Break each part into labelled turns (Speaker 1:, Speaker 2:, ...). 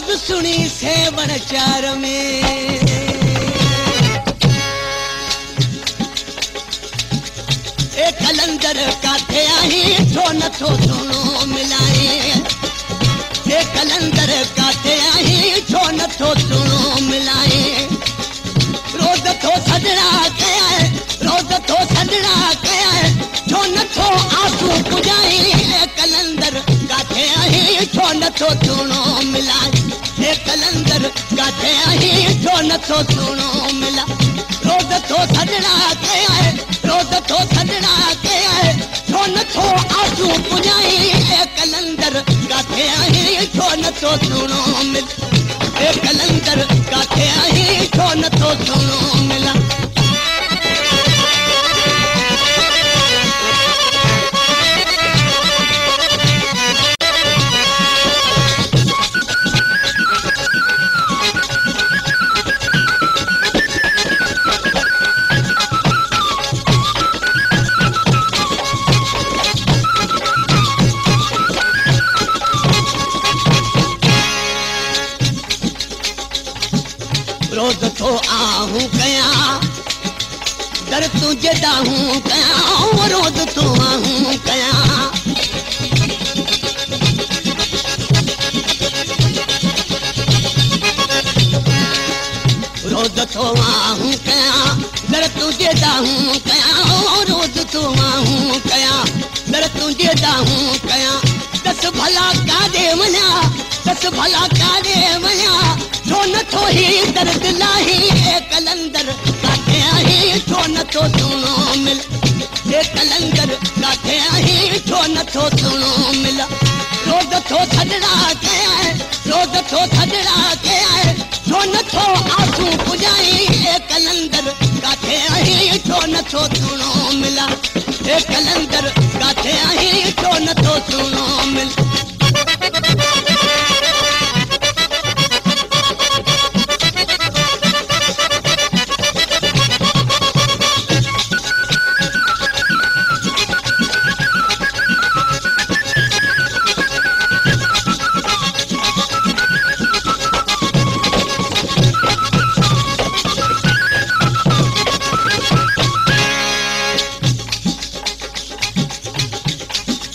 Speaker 1: रोज सुनी से बड़चार में ए कलंदर काथे आई छो नथो सुनो मिलाए ए कलंदर काथे आई छो नथो सुनो मिलाए रोज थो सजड़ा कया रोज थो सजड़ा कया छो नथो आंसू पुजाई ए कलंदर काथे आई छो नथो सुनो मिलाए ए कलंदर काथे आई छो नथो सुनो मिला रोज थो सजड़ा कया रोज थो सजड़ा कया छो नथो आंसू पुजाई ए कलंदर काथे आई छो नथो सुनो मिल ए कलंदर काथे आई छो नथो सुनो मिला रोज थो आहूं कया दर तुझे दाहूं कया रोज थो आहूं कया रोज थो आहूं कया दर तुझे दाहूं कया रोज थो आहूं कया दर तुझे दाहूं कया दस भला कादे वञा दस भला कादे वञा छो नथो ही दर्द लाही ए कलंदर काथे आई छो नथो सुनो मिल ए कलंदर काथे आई छो नथो सुनो मिल रोज थो सजड़ा कया रोज थो सजड़ा कया छो नथो आंसू पुजाई ए कलंदर काथे आई छो नथो सुनो मिला ए कलंदर काथे आई छो नथो सुनो मिल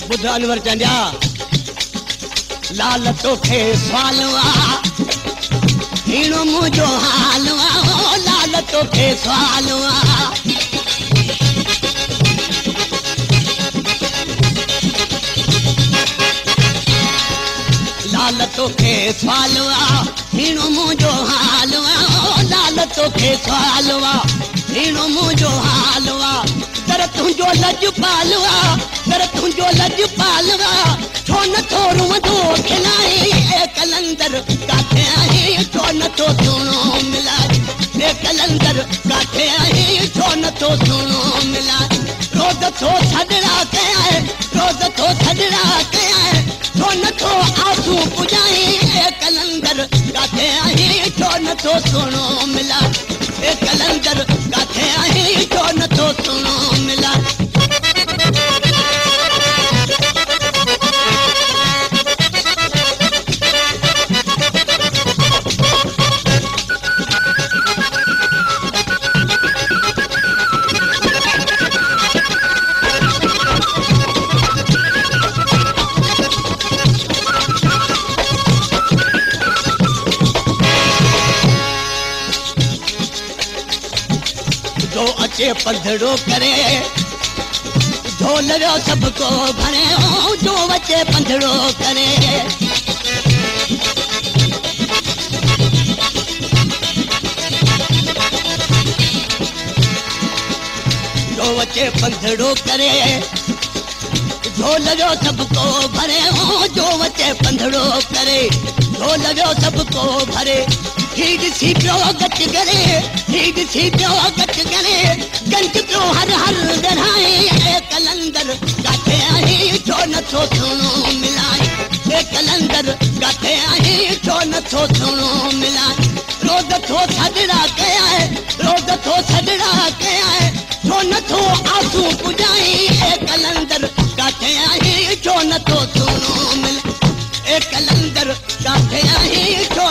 Speaker 1: बुध अनवर चंडिया लाल तोखे सवालवा हीणो मुझो हालवा लाल तोखे सवालवा लाल तोखे सवालवा हीणो मुझो हालवा लाल तोखे सवालवा हीणो मुझो हालवा दर तुझो लज पालवा दर तुझो लज पालवा छो नथो रुंधो खिलाई ए कलंदर काथे आई छो नथो सुनो मिला ए कलंदर काथे आई छो नथो सुनो मिला रोज थो सजड़ा कया रोज थो सजड़ा कया छो नथो आंसू पुजाई ए कलंदर काथे आई छो नथो सुनो मिला ए कलंदर काथे आई छो नथो सुनो मिला जो अचे पंधड़ो करे ढोल जो सबको भरे जो अचे पंधड़ो करे जो अचे पंधड़ो करे ढोल जो सबको भरे जो अचे पंधड़ो करे ढोल जो सबको भरे हीड सी पियो गच करे हीड सी पियो गच करे गंज पियो हर हर दराए ए कलंदर काथे आई छो नथो सुनो मिलाए ए कलंदर काथे आई छो नथो सुनो मिलाए रोज थो सजड़ा कया रोज थो सजड़ा कया छो नथो आंसू पुजाई ए कलंदर काथे आई छो नथो सुनो मिल ए कलंदर काथे आई छो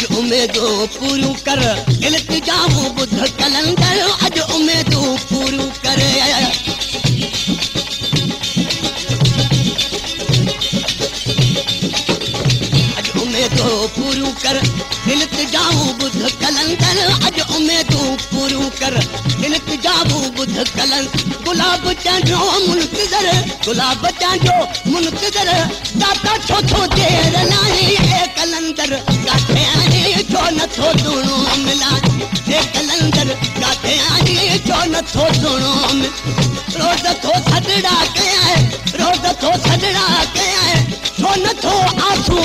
Speaker 1: अॼु उमेदूं पूरियूं कर इल्तिजामूं ॿुध कलंदर अॼु उमेदूं पूरियूं करे अॼु उमेदूं पूरियूं कर इल्तिजामूं ॿुध कलंदर अॼु उमेदूं पूरियूं कर इल्तिजामूं ॿुध कलंदर गुलाब तुंहिंजो मुंतज़र गुलाब तुंहिंजो मुंतज़र दाता छो थो देर नाहे ए कलंदर काथे आहीं छो नथो सुहिणो मिलां ए कलंदर काथे आहीं छो नथो सुहिणो रोज़ थो सॾड़ा कयां रोज़ थो सॾड़ा कयां छो नथो आंसू